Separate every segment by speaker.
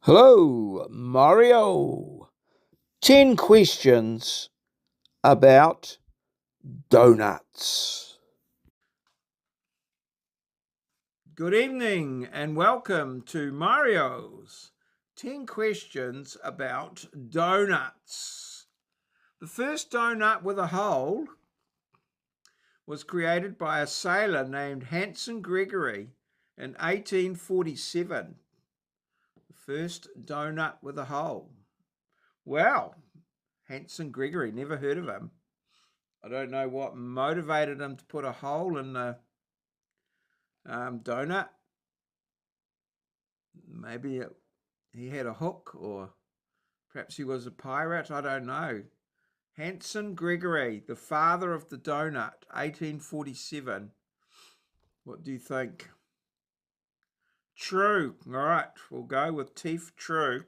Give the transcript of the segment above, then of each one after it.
Speaker 1: Hello, Mario. 10 questions about donuts. Good evening and welcome to Mario's 10 questions about donuts. The first donut with a hole was created by a sailor named Hanson Gregory in 1847. The first donut with a hole. Wow, Hanson Gregory, never heard of him. I don't know what motivated him to put a hole in the donut. Maybe he had a hook, or perhaps he was a pirate. I don't know. Hanson Gregory, the father of the donut, 1847. What do you think? True. All right, we'll go with teeth true.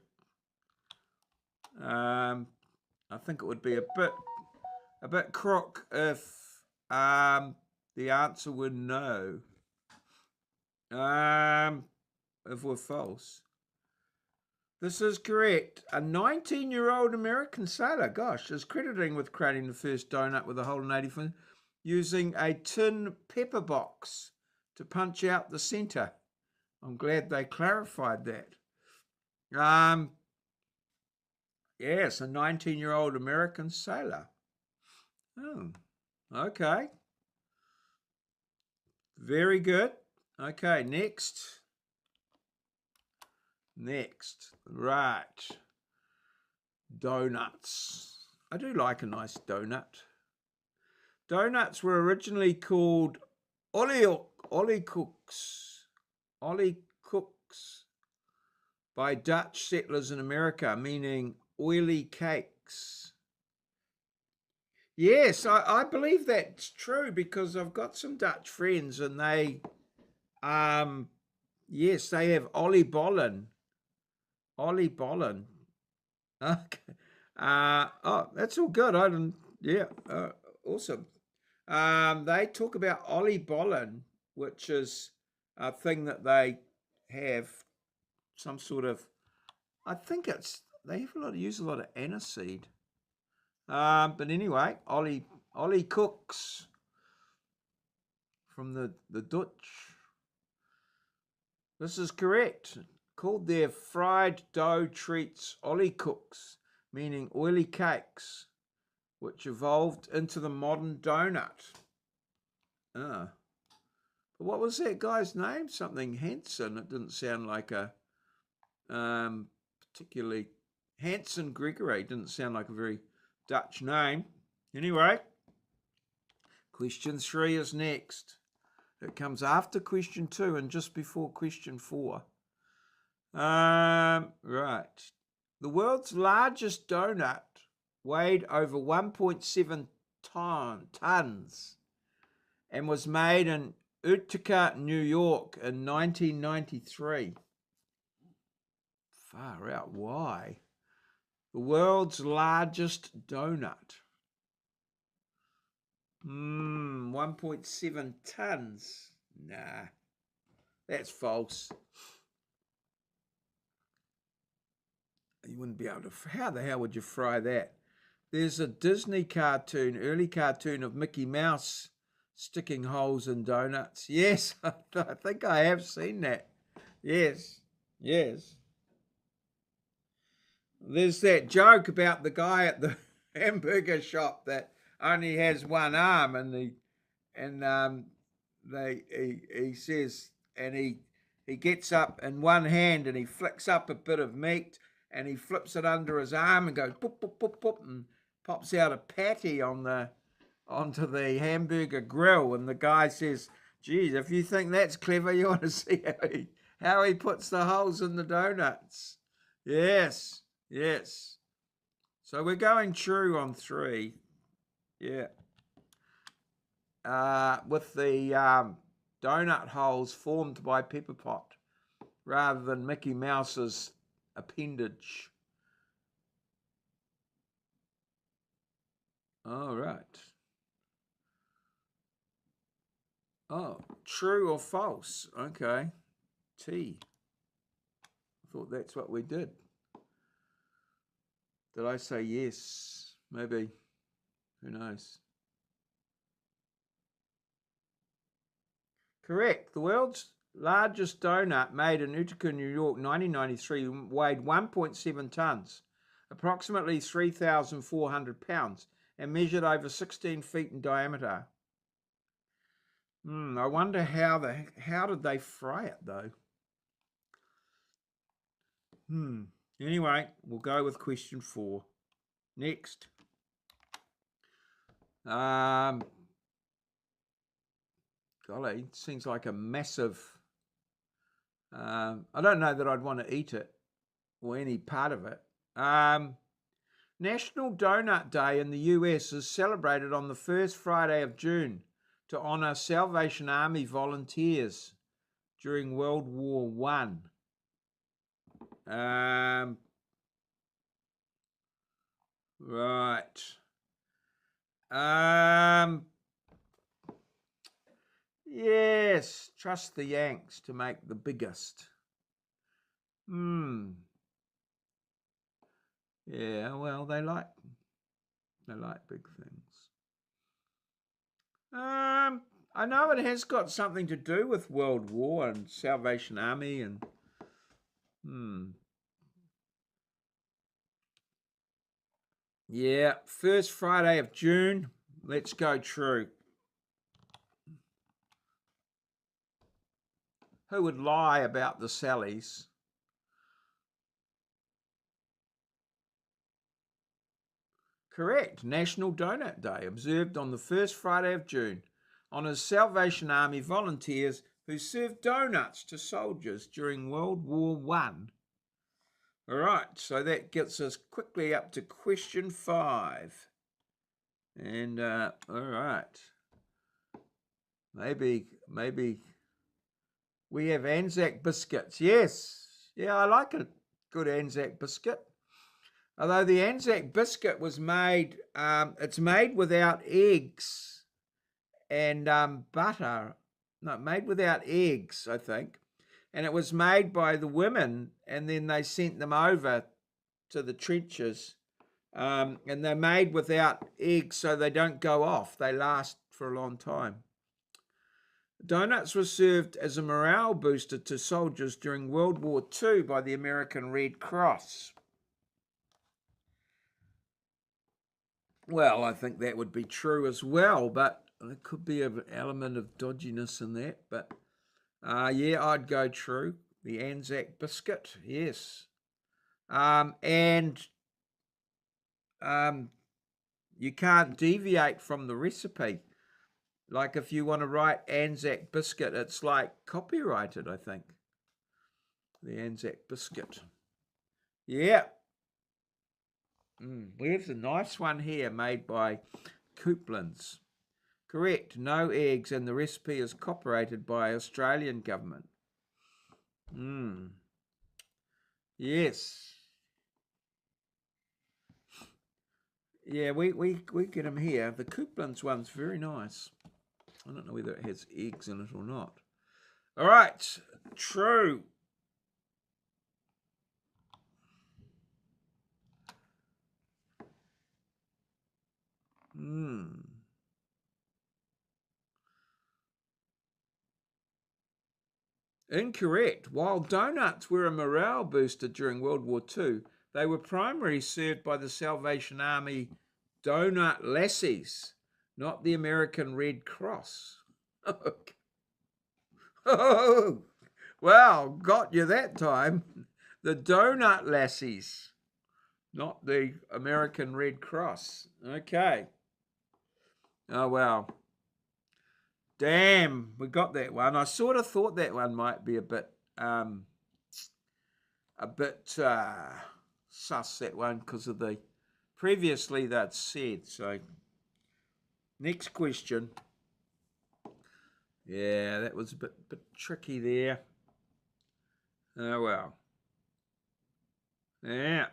Speaker 1: I think it would be a bit crook if the answer were no. If we're false. This is correct. A 19-year-old American sailor, is crediting with creating the first donut with a hole in 80 using a tin pepper box to punch out the center. I'm glad they clarified that. Yes, a 19-year-old American sailor. Oh, okay. Very good. Okay, next. Right. Donuts. I do like a nice donut. Donuts were originally called ollikoeks by Dutch settlers in America, meaning oily cakes. Yes, I believe that's true because I've got some Dutch friends and they, yes, they have oliebollen. Okay. Oh, that's all good. I didn't, yeah, awesome. They talk about oliebollen, which is a thing that they have some sort of, I think they have use a lot of aniseed. But anyway, Ollie Cooks from the Dutch. This is correct. Called their fried dough treats Ollie Cooks, meaning oily cakes, which evolved into the modern donut. But what was that guy's name? Something Hanson. It didn't sound like a particularly Hanson Gregory. Didn't sound like a very Dutch name. Anyway, question 3 is next. It comes after question 2 and just before question 4. Right. The world's largest donut weighed over 1.7 tons and was made in Utica, New York in 1993. Far out. Why? The world's largest donut. 1.7 tons. Nah, that's false. You wouldn't be able to. How the hell would you fry that? There's a Disney cartoon, early cartoon of Mickey Mouse sticking holes in donuts. Yes, I think I have seen that. Yes. There's that joke about the guy at the hamburger shop that only has one arm, and he says, and he gets up in one hand and he flicks up a bit of meat and he flips it under his arm and goes poop poop poop poop and pops out a patty onto the hamburger grill, and the guy says, "Geez, if you think that's clever, you want to see how he puts the holes in the donuts." Yes. So we're going true on 3. Yeah. With the donut holes formed by Pepper Pot rather than Mickey Mouse's appendage. All right. Oh, true or false? Okay. T. I thought that's what we did. Did I say yes? Maybe. Who knows? Correct. The world's largest donut, made in Utica, New York, 1993, weighed 1.7 tons, approximately 3,400 pounds, and measured over 16 feet in diameter. I wonder how did they fry it though? Anyway, we'll go with question 4. Next. Golly, it seems like a massive. I don't know that I'd want to eat it or any part of it. National Donut Day in the US is celebrated on the first Friday of June to honor Salvation Army volunteers during World War One. Right. Yes, trust the Yanks to make the biggest. Yeah, well, they like big things. I know it has got something to do with World War and Salvation Army and yeah, first Friday of June. Let's go true. Who would lie about the Sallies? Correct. National Donut Day, observed on the first Friday of June, honours Salvation Army volunteers who served donuts to soldiers during World War One. All right, so that gets us quickly up to question 5. And, all right. Maybe we have Anzac biscuits. Yes. Yeah, I like a good Anzac biscuit. Although the Anzac biscuit was made, it's made without eggs and butter. No, made without eggs, I think. And it was made by the women, and then they sent them over to the trenches. And they're made without eggs so they don't go off. They last for a long time. Donuts were served as a morale booster to soldiers during World War II by the American Red Cross. Well, I think that would be true as well, but there could be an element of dodginess in that. But yeah, I'd go true. The Anzac biscuit, yes. And you can't deviate from the recipe. Like if you want to write Anzac biscuit, it's like copyrighted, I think. The Anzac biscuit. Yeah. We have a nice one here made by Couplands. Correct, no eggs, and the recipe is copyrighted by Australian government. Yes. Yeah, we get them here. The Couplands one's very nice. I don't know whether it has eggs in it or not. All right, true. Incorrect. While donuts were a morale booster during World War II, they were primarily served by the Salvation Army donut lassies, not the American Red Cross. Oh, well, got you that time. The donut lassies, not the American Red Cross. Okay. Oh, well. Damn, we got that one. I sort of thought that one might be a bit sus, that one, because of the previously they'd said. So next question. Yeah, that was a bit tricky there. Oh well. Yeah.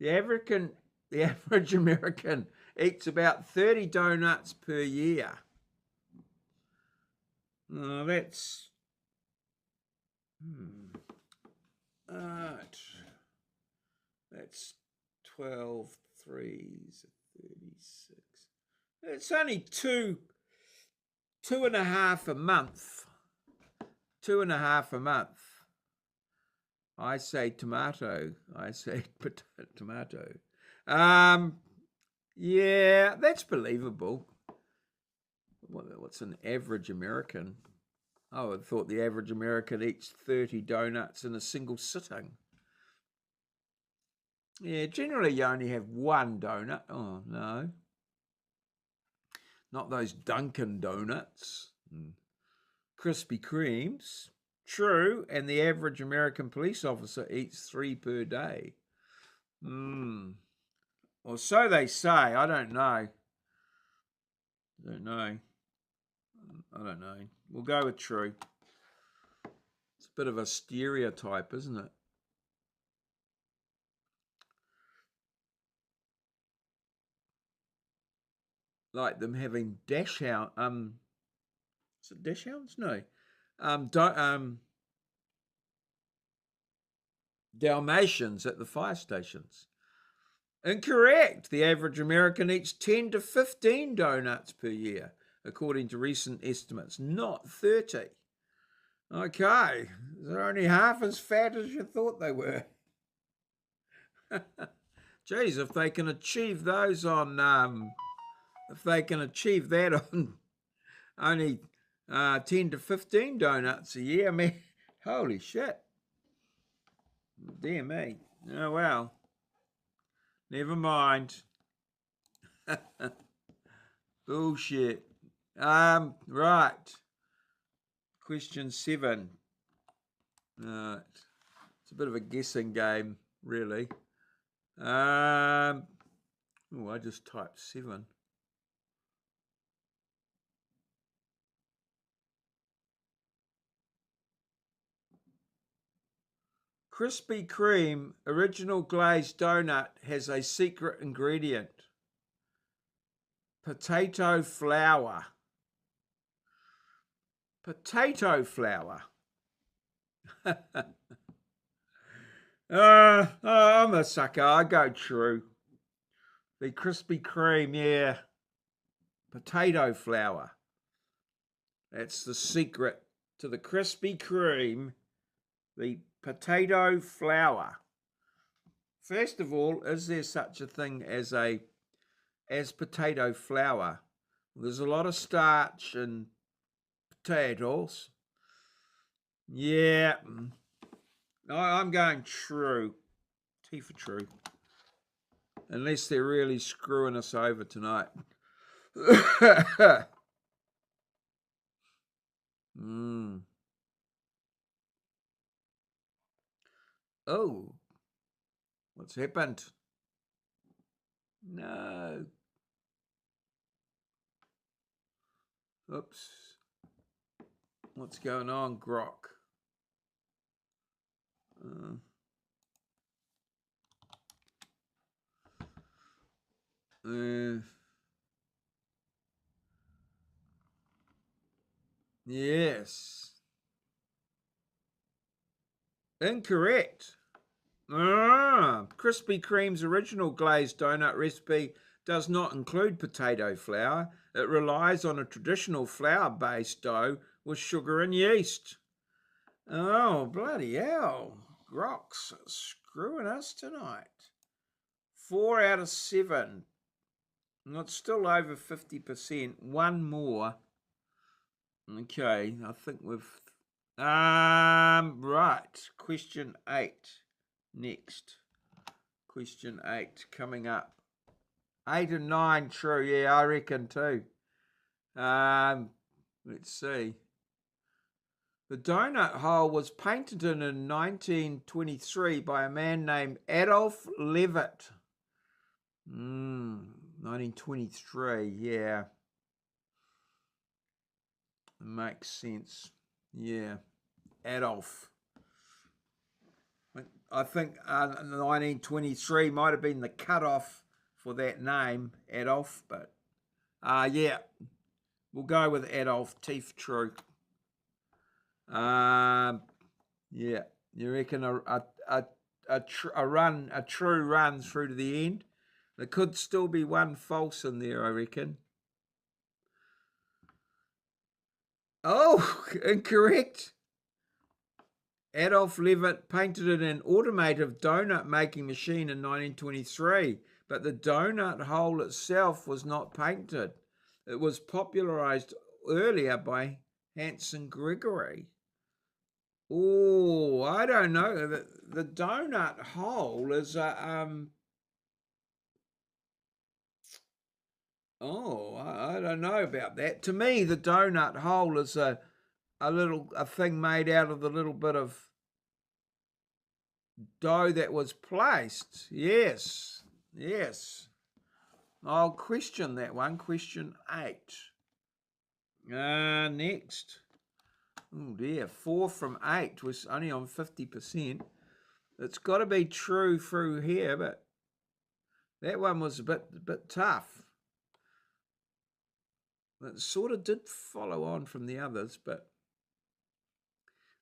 Speaker 1: The average American eats about 30 donuts per year. That's That's 12 threes, 36. It's only two and a half a month. 2.5 a month. I say tomato. I say tomato. Yeah, that's believable. What's an average American? I would have thought the average American eats 30 donuts in a single sitting. Yeah, generally you only have one donut. Oh, no. Not those Dunkin' Donuts. Krispy Kremes. True, and the average American police officer eats 3 per day. Or so they say. I don't know. I don't know. We'll go with true. It's a bit of a stereotype, isn't it? Like them having dash hound. Is it dash hounds? No. Dalmatians at the fire stations. Incorrect. The average American eats 10 to 15 donuts per year, according to recent estimates, not 30. Okay, they're only half as fat as you thought they were. Geez, if they can achieve those on, if they can achieve that on only 10 to 15 donuts a year, I mean, holy shit. Dear me. Oh, well. Never mind. Bullshit. Right. Question 7. Right. It's a bit of a guessing game, really. I just typed 7. Krispy Kreme original glazed donut has a secret ingredient. Potato flour. Potato flour. I'm a sucker. I go true. The Krispy Kreme, yeah. Potato flour. That's the secret to the Krispy Kreme. The potato flour. First of all, is there such a thing as potato flour? There's a lot of starch in potatoes. Yeah. I'm going true. T for true. Unless they're really screwing us over tonight. Oh. What's happened? No. Oops. What's going on, Grok? Yes. Incorrect. Krispy Kreme's original glazed donut recipe does not include potato flour. It relies on a traditional flour-based dough with sugar and yeast. Oh, bloody hell. Grok's screwing us tonight. 4 out of 7. It's still over 50%. One more. Okay, I think we've... right. Question 8. Next. Question 8 coming up. 8 and 9, true. Yeah, I reckon too. Let's see. The donut hole was painted in 1923 by a man named Adolf Levitt. 1923, yeah. Makes sense. Yeah. Adolf. I think 1923 might have been the cutoff for that name, Adolf, but yeah. We'll go with Adolf. Teeth true. Yeah. You reckon a a true run through to the end. There could still be one false in there, I reckon. Oh, incorrect. Adolf Levitt painted an automated donut making machine in 1923, but the donut hole itself was not painted. It was popularized earlier by Hanson Gregory. Oh, I don't know. The donut hole is a Oh, I don't know about that. To me, the donut hole is a thing made out of the little bit of dough that was placed. Yes, yes. I'll question that one. Question 8. Next. Oh dear, 4 from 8 was only on 50%. It's got to be true through here, but that one was a bit tough. It sort of did follow on from the others, but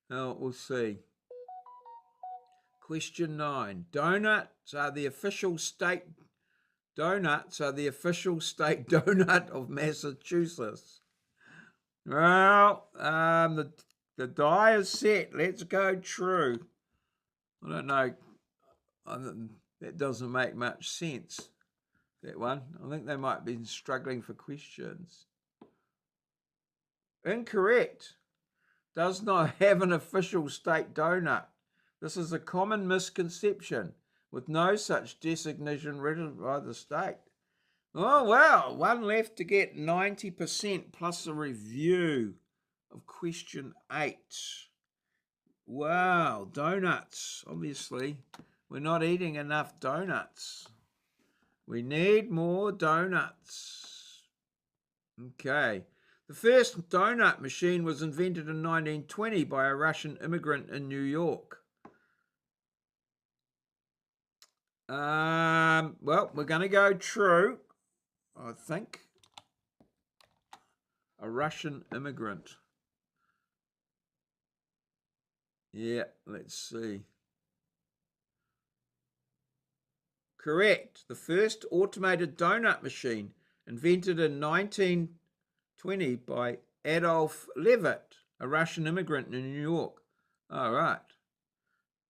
Speaker 1: we'll see. Question 9. Donuts are the official state donut of Massachusetts. Well, the die is set. Let's go true. I don't know. That doesn't make much sense, that one. I think they might be struggling for questions. Incorrect. Does not have an official state donut. This is a common misconception, with no such designation written by the state. Oh, well, one left to get 90% plus a review of question 8. Wow, donuts. Obviously, we're not eating enough donuts. We need more donuts. Okay. The first donut machine was invented in 1920 by a Russian immigrant in New York. Well, we're going to go true, I think. A Russian immigrant. Yeah, let's see. Correct. The first automated donut machine invented in 1920 by Adolf Levitt, a Russian immigrant in New York. All right.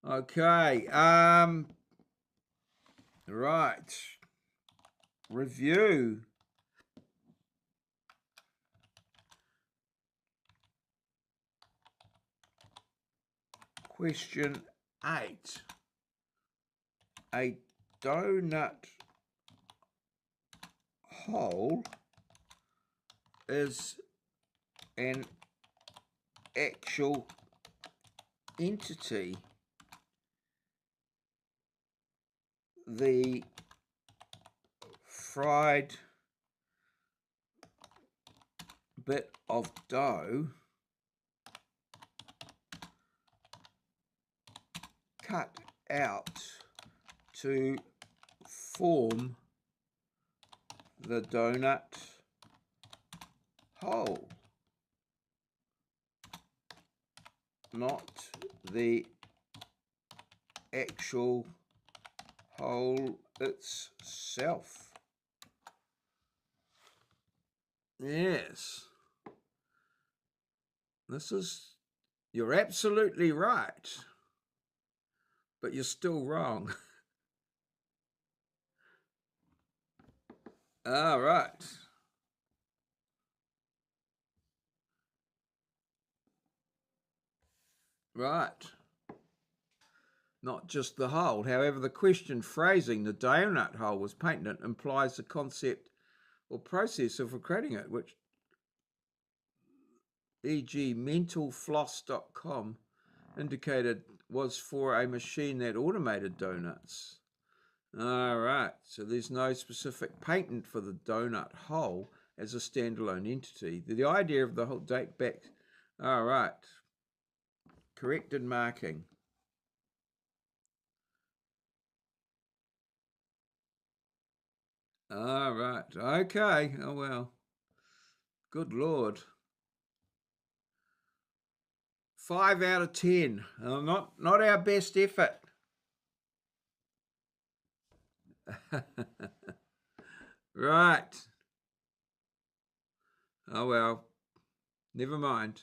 Speaker 1: Okay. Right. Review. Question 8. A donut hole is an actual entity. The fried bit of dough cut out to form the donut hole, not the actual hole itself. Yes. You're absolutely right, but you're still wrong. All right. Right. Not just the hole. However, the question phrasing the donut hole was patented implies the concept or process of creating it, which, e.g., mentalfloss.com indicated was for a machine that automated donuts. All right, so there's no specific patent for the donut hole as a standalone entity. The idea of the whole date back. All right, corrected marking. All right, okay, oh well. Good Lord. 5 out of 10. Not our best effort. Right. Oh well, never mind.